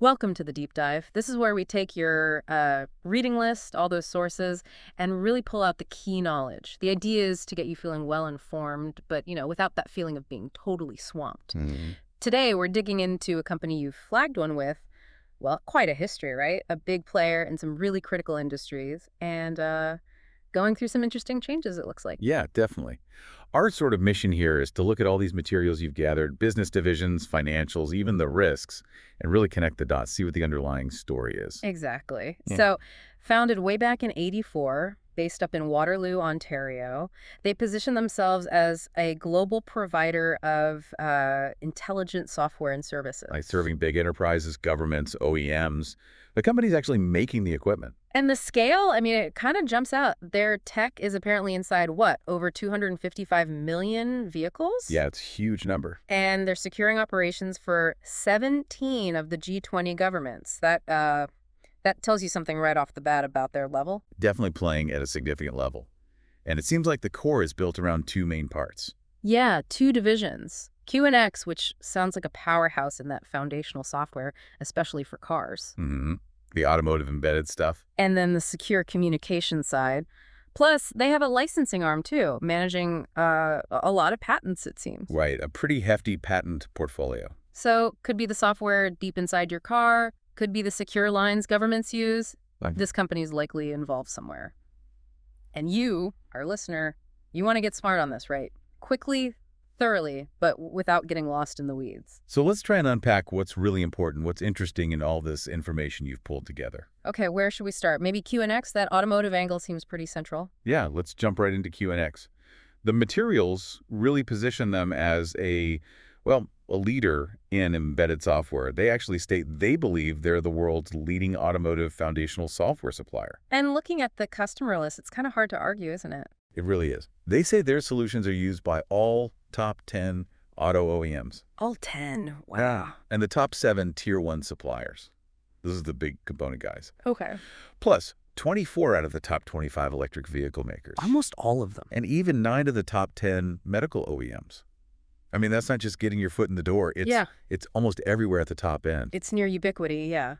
Welcome to the deep dive. This is where we take your reading list, all those sources, and really pull out the key knowledge. The idea is to get you feeling well informed, but without that feeling of being totally swamped. Today, we're digging into a company you've flagged one with, well, quite a history, right? A big player in some really critical industries, and going through some interesting changes, it looks like. Yeah, definitely. Our sort of mission here is to look at all these materials you've gathered, business divisions, financials, even the risks, and really connect the dots, see what the underlying story is. Exactly. Yeah. So, founded way back in '84, based up in Waterloo, Ontario, they position themselves as a global provider of intelligent software and services. Like serving big enterprises, governments, OEMs. The company's actually making the equipment. And the scale, I mean, it kind of jumps out. Their tech is apparently inside, what, over 255 million vehicles? Yeah, it's a huge number. And they're securing operations for 17 of the G20 governments. That tells you something right off the bat about their level. Definitely playing at a significant level. And it seems like the core is built around two main parts. Yeah, two divisions. QNX, which sounds like a powerhouse in that foundational software, especially for cars. The automotive embedded stuff. And then the secure communication side. Plus, they have a licensing arm, too, managing a lot of patents, it seems. Right, a pretty hefty patent portfolio. So, could be the software deep inside your car, could be the secure lines governments use. This company's likely involved somewhere. And you, our listener, you want to get smart on this, right? Quickly, thoroughly, but without getting lost in the weeds. So let's try and unpack what's really important, what's interesting in all this information you've pulled together. Okay, where should we start? Maybe QNX? That automotive angle seems pretty central. Yeah, let's jump right into QNX. The materials really position them as a leader in embedded software. They actually state they believe they're the world's leading automotive foundational software supplier. And looking at the customer list, it's kind of hard to argue, isn't it? It really is. They say their solutions are used by all top 10 auto OEMs. All 10. Wow. Yeah. And the top 7 tier 1 suppliers. This is the big component guys. Okay. Plus, 24 out of the top 25 electric vehicle makers. Almost all of them. And even 9 of the top 10 medical OEMs. I mean, that's not just getting your foot in the door. It's almost everywhere at the top end. It's near ubiquity, yeah.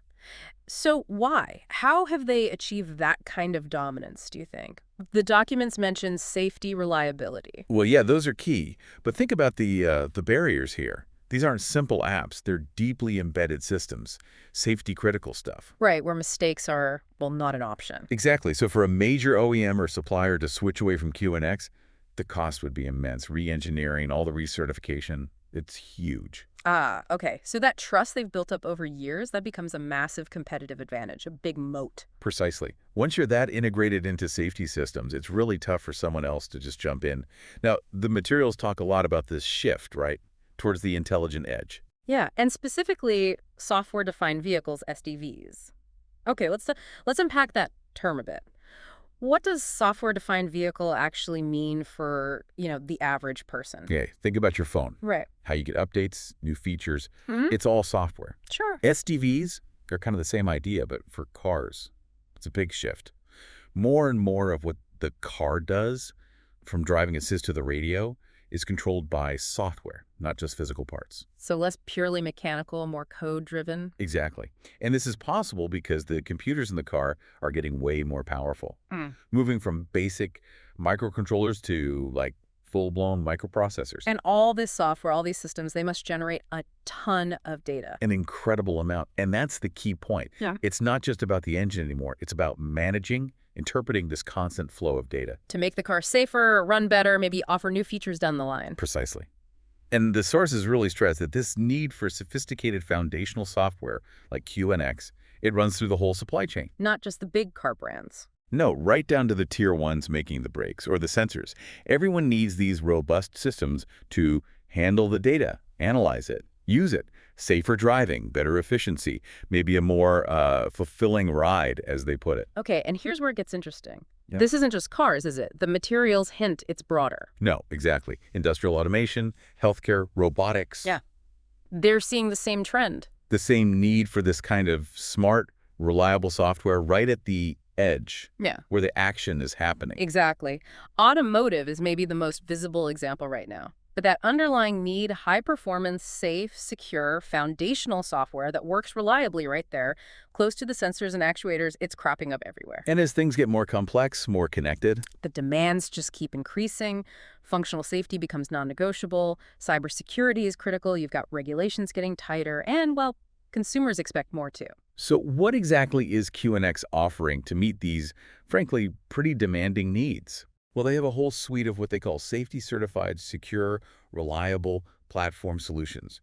So why? How have they achieved that kind of dominance, do you think? The documents mention safety, reliability. Well, yeah, those are key. But think about the barriers here. These aren't simple apps. They're deeply embedded systems, safety-critical stuff. Right, where mistakes are, well, not an option. Exactly. So for a major OEM or supplier to switch away from QNX, the cost would be immense. Re-engineering, all the recertification, it's huge. Ah, okay. So that trust they've built up over years, that becomes a massive competitive advantage, a big moat. Precisely. Once you're that integrated into safety systems, it's really tough for someone else to just jump in. Now, the materials talk a lot about this shift, right, towards the intelligent edge. Yeah, and specifically software-defined vehicles, SDVs. Okay, let's unpack that term a bit. What does software-defined vehicle actually mean for, the average person? Okay, think about your phone. Right. How you get updates, new features. Mm-hmm. It's all software. Sure. SDVs are kind of the same idea, but for cars. It's a big shift. More and more of what the car does, from driving assist to the radio, is controlled by software, not just physical parts. So less purely mechanical, more code-driven? Exactly. And this is possible because the computers in the car are getting way more powerful, moving from basic microcontrollers to full-blown microprocessors. And all this software, all these systems, they must generate a ton of data. An incredible amount. And that's the key point. Yeah. It's not just about the engine anymore. It's about interpreting this constant flow of data. To make the car safer, run better, maybe offer new features down the line. Precisely. And the sources really stress that this need for sophisticated foundational software like QNX, it runs through the whole supply chain. Not just the big car brands. No, right down to the tier 1s making the brakes or the sensors. Everyone needs these robust systems to handle the data, analyze it, use it. Safer driving, better efficiency, maybe a more fulfilling ride, as they put it. Okay, and here's where it gets interesting. Yeah. This isn't just cars, is it? The materials hint it's broader. No, exactly. Industrial automation, healthcare, robotics. Yeah. They're seeing the same trend. The same need for this kind of smart, reliable software right at the edge. Yeah. Where the action is happening. Exactly. Automotive is maybe the most visible example right now. But that underlying need, high-performance, safe, secure, foundational software that works reliably right there, close to the sensors and actuators, it's cropping up everywhere. And as things get more complex, more connected, The demands just keep increasing. Functional safety becomes non-negotiable. Cybersecurity is critical. You've got regulations getting tighter. And, well, consumers expect more too. so what exactly is QNX offering to meet these, frankly, pretty demanding needs? Well, they have a whole suite of what they call safety-certified, secure, reliable platform solutions.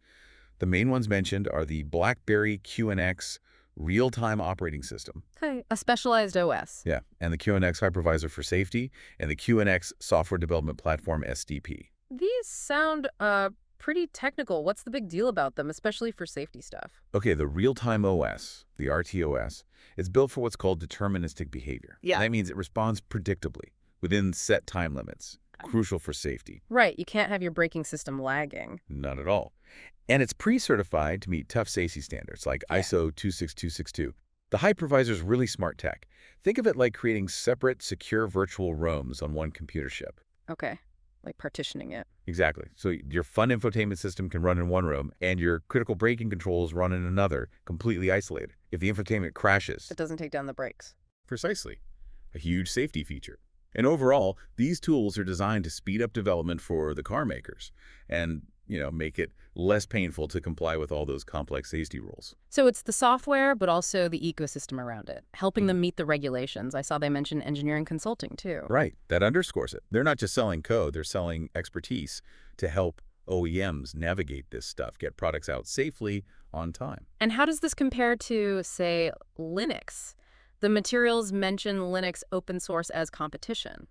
The main ones mentioned are the BlackBerry QNX real-time operating system. Okay. A specialized OS. Yeah, and the QNX hypervisor for safety, and the QNX software development platform SDP. These sound pretty technical. What's the big deal about them, especially for safety stuff? Okay, the real-time OS, the RTOS, is built for what's called deterministic behavior. Yeah. That means it responds predictably, within set time limits, crucial for safety. Right. You can't have your braking system lagging. Not at all. And it's pre-certified to meet tough safety standards like Yeah. ISO 26262. The hypervisor is really smart tech. Think of it like creating separate, secure virtual ROMs on one computer chip. Okay. Like partitioning it. Exactly. So your fun infotainment system can run in one room, and your critical braking controls run in another, completely isolated. If the infotainment crashes... It doesn't take down the brakes. Precisely. A huge safety feature. And overall, these tools are designed to speed up development for the car makers and, make it less painful to comply with all those complex safety rules. So it's the software, but also the ecosystem around it, helping them meet the regulations. I saw they mention engineering consulting, too. Right. That underscores it. They're not just selling code, they're selling expertise to help OEMs navigate this stuff, get products out safely on time. And how does this compare to, say, Linux? The materials mention Linux open source as competition.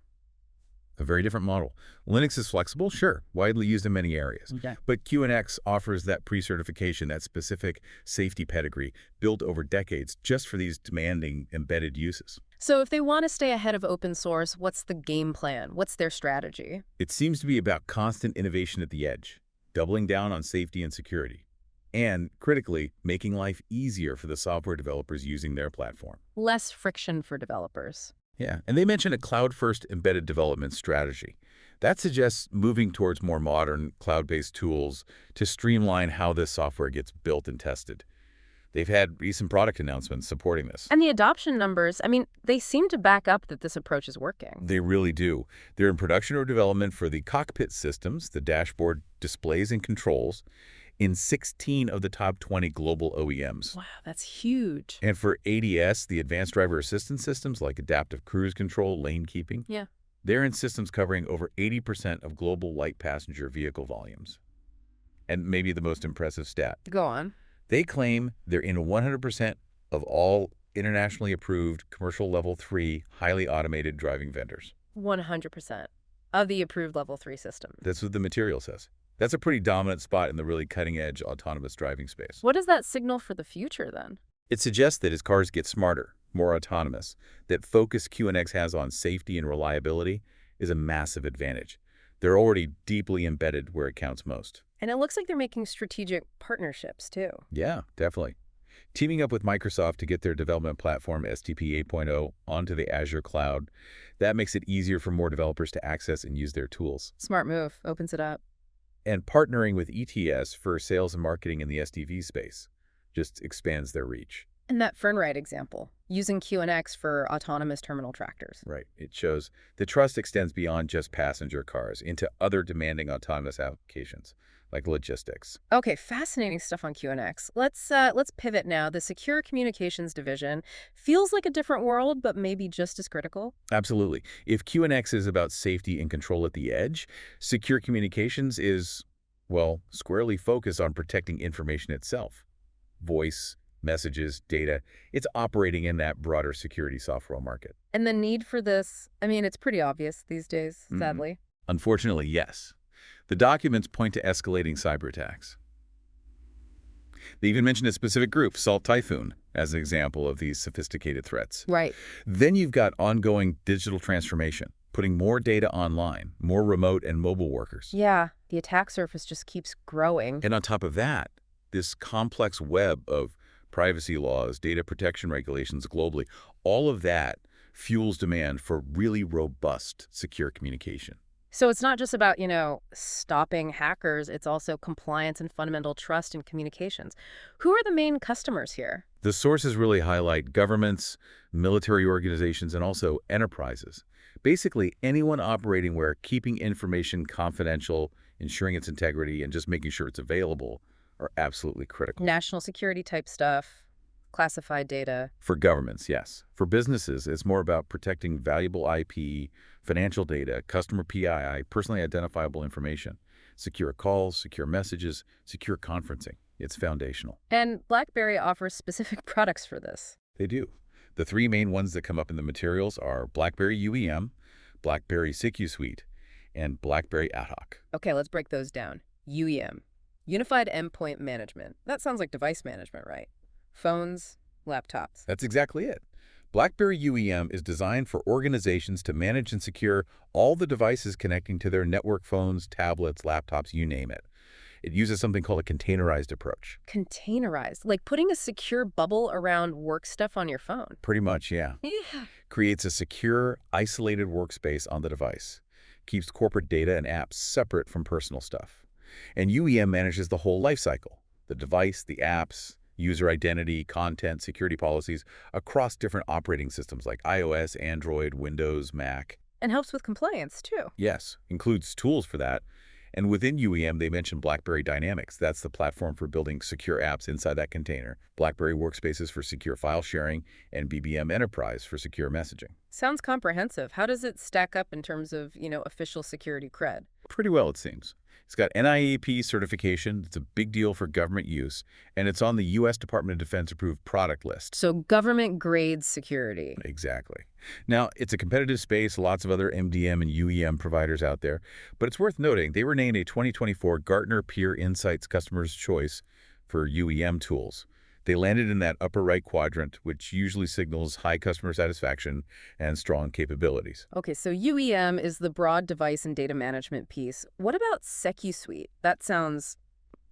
A very different model. Linux is flexible, sure, widely used in many areas. Okay. But QNX offers that pre-certification, that specific safety pedigree built over decades just for these demanding embedded uses. So if they want to stay ahead of open source, what's the game plan? What's their strategy? It seems to be about constant innovation at the edge, doubling down on safety and security, and, critically, making life easier for the software developers using their platform. Less friction for developers. Yeah, and they mentioned a cloud-first embedded development strategy. That suggests moving towards more modern, cloud-based tools to streamline how this software gets built and tested. They've had recent product announcements supporting this. And the adoption numbers, they seem to back up that this approach is working. They really do. They're in production or development for the cockpit systems, the dashboard displays and controls, in 16 of the top 20 global OEMs. Wow, that's huge. And for ADS, the advanced driver assistance systems like adaptive cruise control, lane keeping, Yeah. they're in systems covering over 80% of global light passenger vehicle volumes. And maybe the most impressive stat, Go on. they claim they're in 100% of all internationally approved commercial level 3 highly automated driving vendors. 100% of the approved level 3 systems. That's what the material says. That's a pretty dominant spot in the really cutting-edge autonomous driving space. What does that signal for the future then? It suggests that as cars get smarter, more autonomous, that focus QNX has on safety and reliability is a massive advantage. They're already deeply embedded where it counts most. And it looks like they're making strategic partnerships too. Yeah, definitely. Teaming up with Microsoft to get their development platform SDP 8.0 onto the Azure cloud, that makes it easier for more developers to access and use their tools. Smart move. Opens it up. And partnering with ETS for sales and marketing in the SDV space just expands their reach. And that Fernride example, using QNX for autonomous terminal tractors. Right. It shows the trust extends beyond just passenger cars into other demanding autonomous applications, like logistics. Okay, fascinating stuff on QNX. Let's pivot now. The Secure Communications Division feels like a different world, but maybe just as critical. Absolutely. If QNX is about safety and control at the edge, secure communications is, well, squarely focused on protecting information itself. Voice, messages, data. It's operating in that broader security software market. And the need for this, it's pretty obvious these days, sadly. Unfortunately, yes. The documents point to escalating cyber attacks. They even mention a specific group, Salt Typhoon, as an example of these sophisticated threats. Right. Then you've got ongoing digital transformation, putting more data online, more remote and mobile workers. Yeah, the attack surface just keeps growing. And on top of that, this complex web of privacy laws, data protection regulations globally, all of that fuels demand for really robust secure communication. So it's not just about, stopping hackers, it's also compliance and fundamental trust in communications. Who are the main customers here? The sources really highlight governments, military organizations, and also enterprises. Basically, anyone operating where keeping information confidential, ensuring its integrity, and just making sure it's available are absolutely critical. National security type stuff, classified data. For governments, yes. For businesses, it's more about protecting valuable IP, financial data, customer PII, personally identifiable information, secure calls, secure messages, secure conferencing. It's foundational. And BlackBerry offers specific products for this. They do. The three main ones that come up in the materials are BlackBerry UEM, BlackBerry SecuSUITE, and BlackBerry AtHoc. Okay, let's break those down. UEM, Unified Endpoint Management. That sounds like device management, right? Phones, laptops. That's exactly it. BlackBerry UEM is designed for organizations to manage and secure all the devices connecting to their network phones, tablets, laptops, you name it. It uses something called a containerized approach. Containerized, like putting a secure bubble around work stuff on your phone. Pretty much, yeah. Yeah. Creates a secure, isolated workspace on the device. Keeps corporate data and apps separate from personal stuff. And UEM manages the whole lifecycle, the device, the apps, user identity, content, security policies across different operating systems like iOS, Android, Windows, Mac. And helps with compliance, too. Yes, includes tools for that. And within UEM, they mentioned BlackBerry Dynamics. That's the platform for building secure apps inside that container. BlackBerry Workspaces for secure file sharing, and BBM Enterprise for secure messaging. Sounds comprehensive. How does it stack up in terms of, official security cred? Pretty well, it seems. It's got NIAP certification. It's a big deal for government use, and it's on the U.S. Department of Defense approved product list. So government-grade security. Exactly. Now, it's a competitive space, lots of other MDM and UEM providers out there, but it's worth noting they were named a 2024 Gartner Peer Insights Customer's Choice for UEM tools. They landed in that upper right quadrant, which usually signals high customer satisfaction and strong capabilities. Okay, so UEM is the broad device and data management piece. What about SecuSUITE? That sounds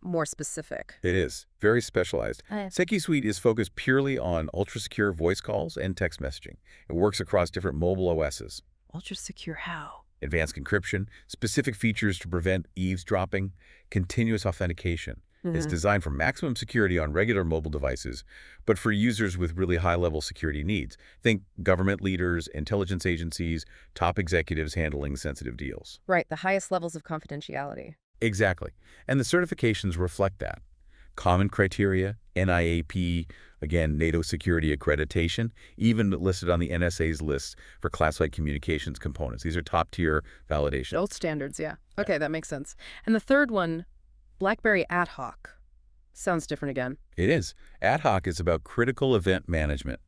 more specific. It is very specialized. Oh, yeah. SecuSUITE is focused purely on ultra-secure voice calls and text messaging. It works across different mobile OSs. Ultra secure how? Advanced encryption, specific features to prevent eavesdropping, continuous authentication. It's designed for maximum security on regular mobile devices, but for users with really high-level security needs. Think government leaders, intelligence agencies, top executives handling sensitive deals. Right, the highest levels of confidentiality. Exactly. And the certifications reflect that. Common criteria, NIAP, again, NATO security accreditation, even listed on the NSA's list for classified communications components. These are top-tier validations. Gold standards, yeah. Okay, that makes sense. And the third one, BlackBerry AtHoc. Sounds different again. It is. AtHoc is about critical event management,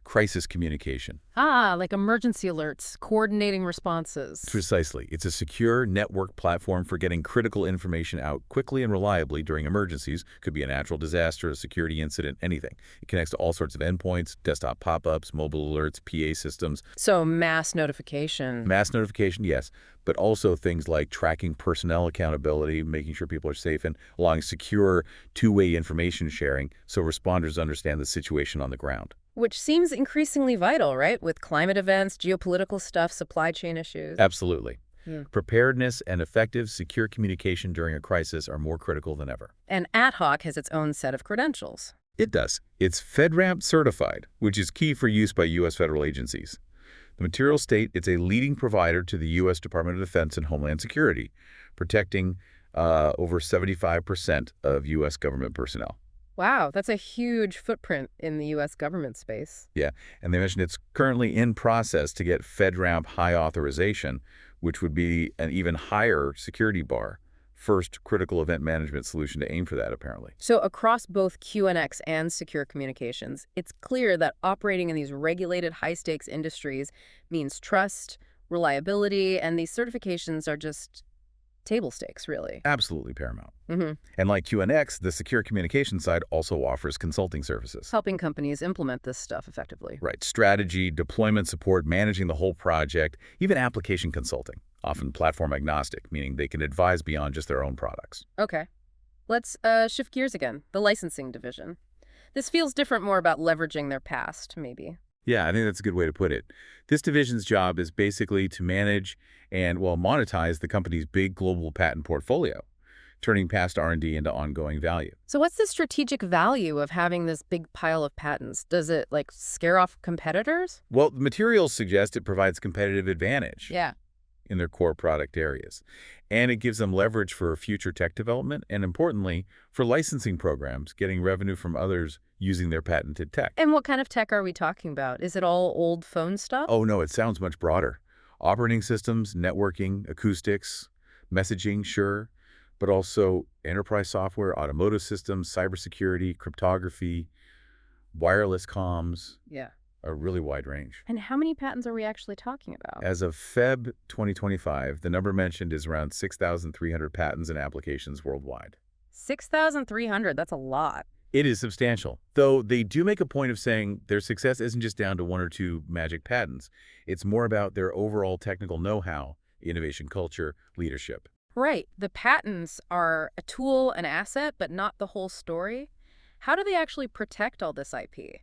crisis communication. Ah, like emergency alerts, coordinating responses. Precisely. It's a secure network platform for getting critical information out quickly and reliably during emergencies. Could be a natural disaster, a security incident, anything. It connects to all sorts of endpoints, desktop pop-ups, mobile alerts, PA systems. So mass notification. Mass notification, yes, but also things like tracking personnel accountability, making sure people are safe, and allowing secure two-way information sharing so responders understand the situation on the ground. Which seems increasingly vital, right? With climate events, geopolitical stuff, supply chain issues. Absolutely. Hmm. Preparedness and effective, secure communication during a crisis are more critical than ever. And AtHoc has its own set of credentials. It does. It's FedRAMP certified, which is key for use by U.S. federal agencies. The materials state it's a leading provider to the U.S. Department of Defense and Homeland Security, protecting over 75% of U.S. government personnel. Wow, that's a huge footprint in the U.S. government space. Yeah, and they mentioned it's currently in process to get FedRAMP high authorization, which would be an even higher security bar. First critical event management solution to aim for that, apparently. So across both QNX and secure communications, it's clear that operating in these regulated high-stakes industries means trust, reliability, and these certifications are just table stakes, really. Absolutely paramount. Mm-hmm. And like QNX, the secure communication side also offers consulting services. Helping companies implement this stuff effectively. Right. Strategy, deployment support, managing the whole project, even application consulting. Often platform agnostic, meaning they can advise beyond just their own products. Okay. Let's shift gears again. The licensing division. This feels different, more about leveraging their past, maybe. Yeah, I think that's a good way to put it. This division's job is basically to manage and, well, monetize the company's big global patent portfolio, turning past R&D into ongoing value. So what's the strategic value of having this big pile of patents? Does it, like, scare off competitors? Well, the materials suggest it provides competitive advantage Yeah. in their core product areas, and it gives them leverage for future tech development and, importantly, for licensing programs, getting revenue from others using their patented tech. And what kind of tech are we talking about? Is it all old phone stuff? Oh, no, it sounds much broader. Operating systems, networking, acoustics, messaging, sure, but also enterprise software, automotive systems, cybersecurity, cryptography, wireless comms, Yeah. a really wide range. And how many patents are we actually talking about? As of Feb 2025, the number mentioned is around 6,300 patents and applications worldwide. 6,300, that's a lot. It is substantial, though they do make a point of saying their success isn't just down to one or two magic patents. It's more about their overall technical know-how, innovation culture, leadership. Right. The patents are a tool, an asset, but not the whole story. How do they actually protect all this IP?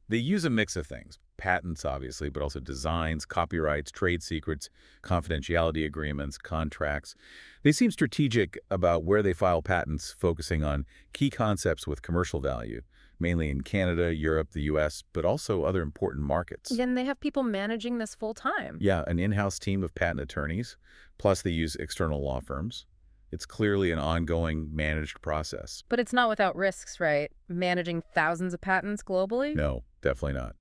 They use a mix of things. Patents, obviously, but also designs, copyrights, trade secrets, confidentiality agreements, contracts. They seem strategic about where they file patents, focusing on key concepts with commercial value, mainly in Canada, Europe, the US, but also other important markets. Then they have people managing this full time. Yeah, an in-house team of patent attorneys, plus they use external law firms. It's clearly an ongoing, managed process. But it's not without risks, right? Managing thousands of patents globally? No, definitely not.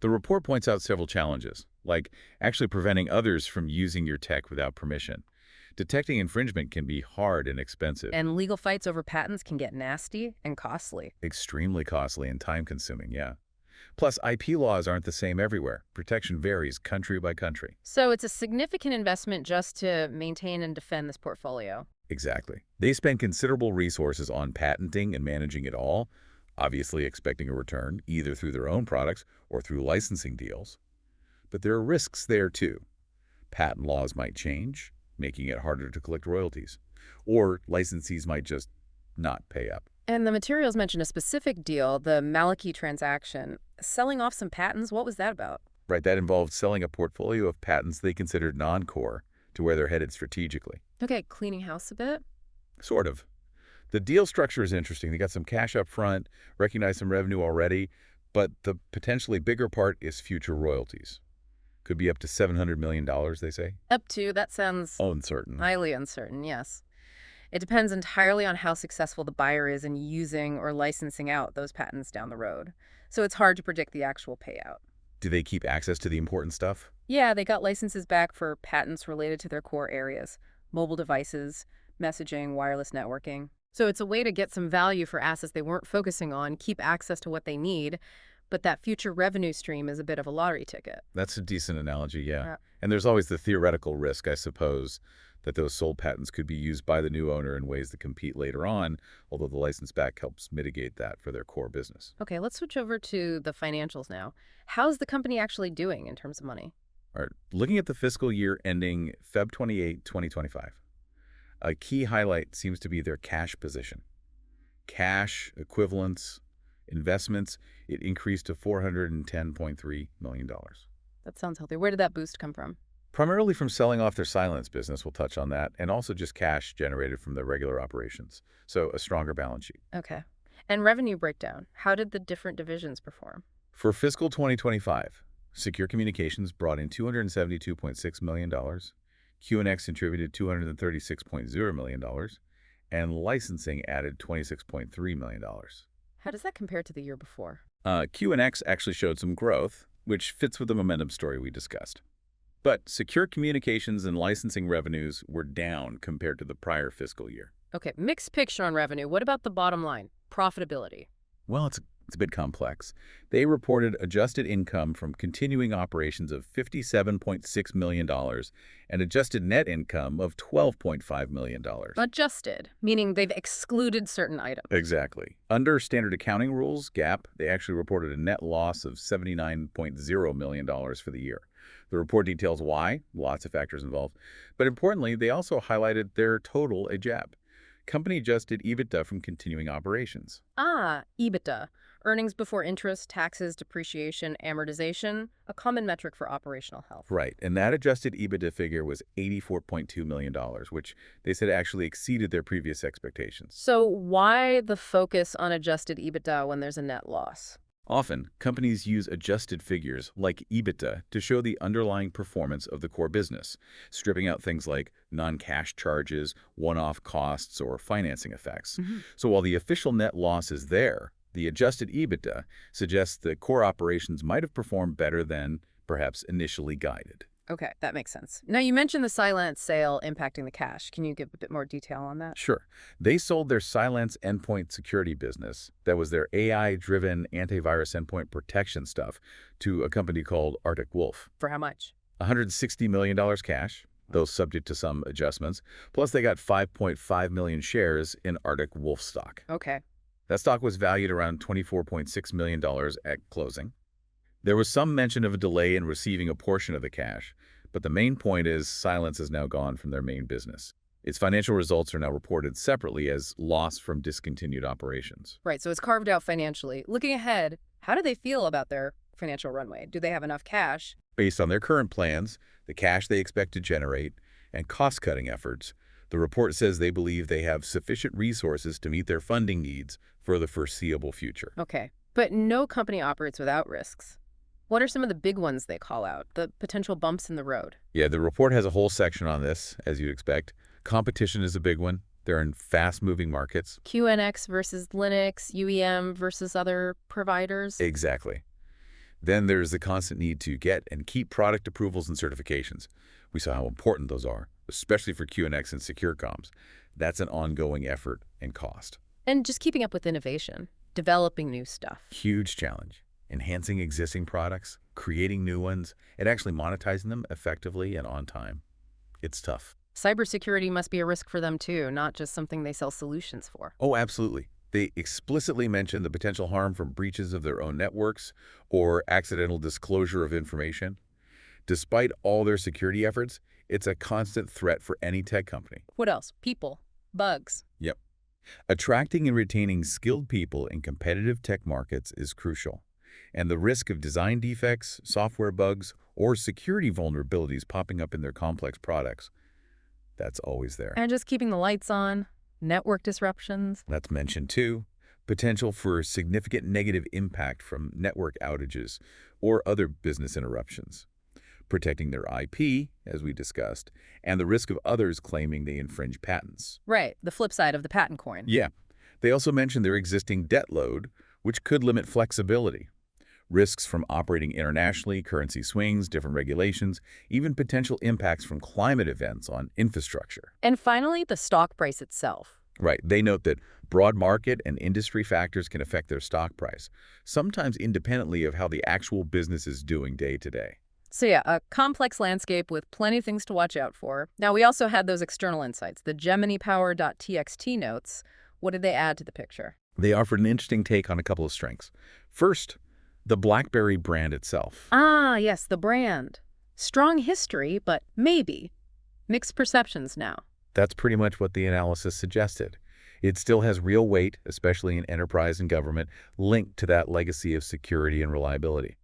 The report points out several challenges, like actually preventing others from using your tech without permission. Detecting infringement can be hard and expensive. And legal fights over patents can get nasty and costly. Extremely costly and time-consuming, yeah. Plus, IP laws aren't the same everywhere. Protection varies country by country. So it's a significant investment just to maintain and defend this portfolio. Exactly. They spend considerable resources on patenting and managing it all, obviously expecting a return, either through their own products or through licensing deals. But there are risks there, too. Patent laws might change, making it harder to collect royalties. Or licensees might just not pay up. And the materials mention a specific deal, the Maliki transaction. Selling off some patents, what was that about? Right, that involved selling a portfolio of patents they considered non-core to where they're headed strategically. Okay, cleaning house a bit. Sort of. The deal structure is interesting. They got some cash up front, recognize some revenue already, but the potentially bigger part is future royalties. Could be up to $700 million, they say. Up to, that sounds Uncertain. highly uncertain, yes. It depends entirely on how successful the buyer is in using or licensing out those patents down the road. So it's hard to predict the actual payout. Do they keep access to the important stuff? Yeah, they got licenses back for patents related to their core areas. Mobile devices, messaging, wireless networking. So it's a way to get some value for assets they weren't focusing on, keep access to what they need, but that future revenue stream is a bit of a lottery ticket. That's a decent analogy, yeah. Yeah. And there's always the theoretical risk, I suppose, that those sold patents could be used by the new owner in ways that compete later on, although the license back helps mitigate that for their core business. Okay, let's switch over to the financials now. How's the company actually doing in terms of money? All right, looking at the fiscal year ending Feb 28, 2025, a key highlight seems to be their cash position. Cash, equivalents, investments, it increased to $410.3 million. That sounds healthy. Where did that boost come from? Primarily from selling off their Cylance business, we'll touch on that, and also just cash generated from their regular operations. So a stronger balance sheet. Okay. And revenue breakdown. How did the different divisions perform? For fiscal 2025, Secure Communications brought in $272.6 million, QNX contributed $236.0 million, and licensing added $26.3 million. How does that compare to the year before? QNX actually showed some growth, which fits with the momentum story we discussed. But Secure Communications and licensing revenues were down compared to the prior fiscal year. Okay, mixed picture on revenue. What about the bottom line? Profitability. Well, it's a bit complex. They reported adjusted income from continuing operations of $57.6 million and adjusted net income of $12.5 million. Adjusted, meaning they've excluded certain items. Exactly. Under standard accounting rules, GAAP, they actually reported a net loss of $79.0 million for the year. The report details why, lots of factors involved, but importantly, they also highlighted their total AJAB, company-adjusted EBITDA from continuing operations. Ah, EBITDA. Earnings before interest, taxes, depreciation, amortization, a common metric for operational health. Right, and that adjusted EBITDA figure was $84.2 million, which they said actually exceeded their previous expectations. So why the focus on adjusted EBITDA when there's a net loss? Often, companies use adjusted figures like EBITDA to show the underlying performance of the core business, stripping out things like non-cash charges, one-off costs, or financing effects. Mhm. So while the official net loss is there, the adjusted EBITDA suggests the core operations might have performed better than perhaps initially guided. Okay, that makes sense. Now, you mentioned the Cylance sale impacting the cash. Can you give a bit more detail on that? Sure. They sold their Cylance endpoint security business, that was their AI-driven antivirus endpoint protection stuff, to a company called Arctic Wolf. For how much? $160 million cash, though subject to some adjustments, plus they got 5.5 million shares in Arctic Wolf stock. Okay. That stock was valued around $24.6 million at closing. There was some mention of a delay in receiving a portion of the cash, but the main point is Cylance is now gone from their main business. Its financial results are now reported separately as loss from discontinued operations. Right, so it's carved out financially. Looking ahead, how do they feel about their financial runway? Do they have enough cash? Based on their current plans, the cash they expect to generate, and cost-cutting efforts, the report says they believe they have sufficient resources to meet their funding needs for the foreseeable future. Okay, but no company operates without risks. What are some of the big ones they call out, the potential bumps in the road? Yeah, the report has a whole section on this, as you'd expect. Competition is a big one. They're in fast-moving markets. QNX versus Linux, UEM versus other providers? Exactly. Then there's the constant need to get and keep product approvals and certifications. We saw how important those are, especially for QNX and secure comms. That's an ongoing effort and cost. And just keeping up with innovation, developing new stuff. Huge challenge. Enhancing existing products, creating new ones, and actually monetizing them effectively and on time. It's tough. Cybersecurity must be a risk for them too, not just something they sell solutions for. Oh, absolutely. They explicitly mention the potential harm from breaches of their own networks or accidental disclosure of information. Despite all their security efforts, it's a constant threat for any tech company. What else? People, bugs. Yep. Attracting and retaining skilled people in competitive tech markets is crucial. And the risk of design defects, software bugs, or security vulnerabilities popping up in their complex products, that's always there. And just keeping the lights on, network disruptions. That's mentioned too. Potential for significant negative impact from network outages or other business interruptions. Protecting their IP, as we discussed, and the risk of others claiming they infringe patents. Right, the flip side of the patent coin. Yeah. They also mentioned their existing debt load, which could limit flexibility. Risks from operating internationally, currency swings, different regulations, even potential impacts from climate events on infrastructure. And finally, the stock price itself. Right. They note that broad market and industry factors can affect their stock price, sometimes independently of how the actual business is doing day to day. So yeah, a complex landscape with plenty of things to watch out for. Now, we also had those external insights, the GeminiPower.txt notes. What did they add to the picture? They offered an interesting take on a couple of strengths. First, the BlackBerry brand itself. Ah, yes, the brand. Strong history, but maybe. Mixed perceptions now. That's pretty much what the analysis suggested. It still has real weight, especially in enterprise and government, linked to that legacy of security and reliability.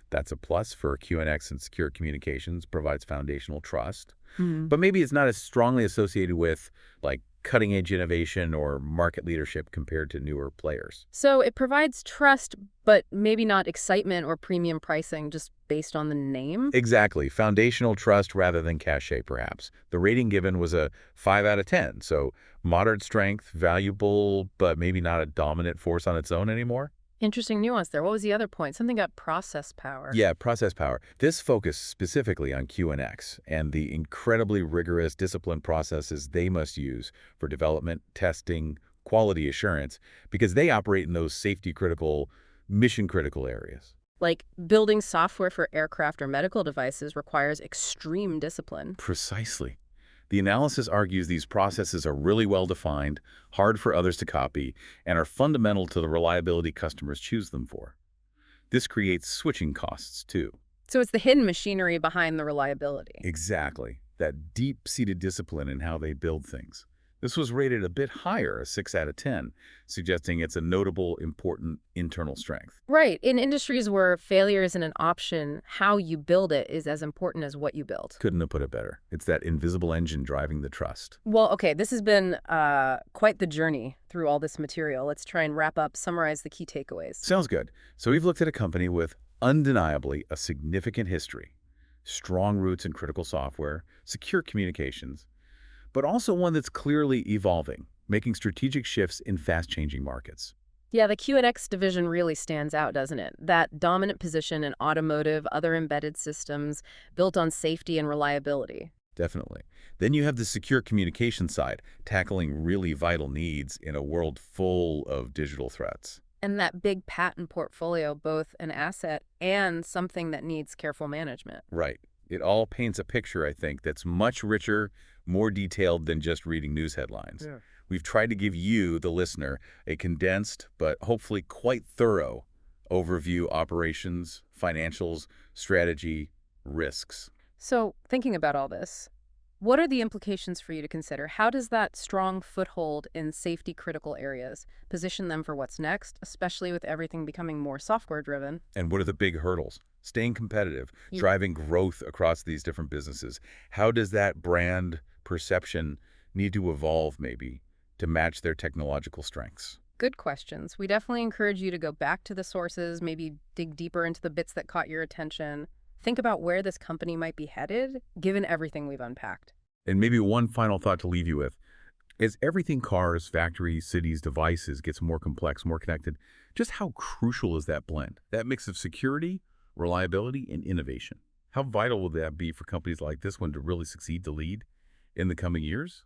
That's a plus for QNX and secure communications, provides foundational trust. But maybe it's not as strongly associated with, like, cutting-edge innovation or market leadership compared to newer players. So it provides trust, but maybe not excitement or premium pricing just based on the name? Exactly. Foundational trust rather than cachet, perhaps. The rating given was a 5 out of 10, so moderate strength, valuable, but maybe not a dominant force on its own anymore. Interesting nuance there. What was the other point? Something about process power. Yeah, process power. This focused specifically on QNX and the incredibly rigorous disciplined processes they must use for development, testing, quality assurance, because they operate in those safety-critical, mission-critical areas. Like building software for aircraft or medical devices requires extreme discipline. Precisely. The analysis argues these processes are really well-defined, hard for others to copy, and are fundamental to the reliability customers choose them for. This creates switching costs, too. So it's the hidden machinery behind the reliability. Exactly. That deep-seated discipline in how they build things. This was rated a bit higher, a 6 out of 10, suggesting it's a notable, important internal strength. Right. In industries where failure isn't an option, how you build it is as important as what you build. Couldn't have put it better. It's that invisible engine driving the trust. Well, okay, this has been quite the journey through all this material. Let's try and wrap up, summarize the key takeaways. Sounds good. So we've looked at a company with undeniably a significant history, strong roots in critical software, secure communications, but also one that's clearly evolving, making strategic shifts in fast-changing markets. Yeah, the QNX division really stands out, doesn't it? That dominant position in automotive, other embedded systems, built on safety and reliability. Definitely. Then you have the secure communication side, tackling really vital needs in a world full of digital threats. And that big patent portfolio, both an asset and something that needs careful management. Right. It all paints a picture, I think, that's much richer, more detailed than just reading news headlines. Yeah. We've tried to give you, the listener, a condensed but hopefully quite thorough overview: operations, financials, strategy, risks. So, thinking about all this, what are the implications for you to consider? How does that strong foothold in safety-critical areas position them for what's next, especially with everything becoming more software-driven? And what are the big hurdles? Staying competitive, You- driving growth across these different businesses. How does that brand perception need to evolve, maybe, to match their technological strengths? Good questions. We definitely encourage you to go back to the sources, maybe dig deeper into the bits that caught your attention. Think about where this company might be headed, given everything we've unpacked. And maybe one final thought to leave you with. As everything cars, factories, cities, devices gets more complex, more connected, just how crucial is that blend? That mix of security, reliability, and innovation. How vital will that be for companies like this one to really succeed, to lead in the coming years?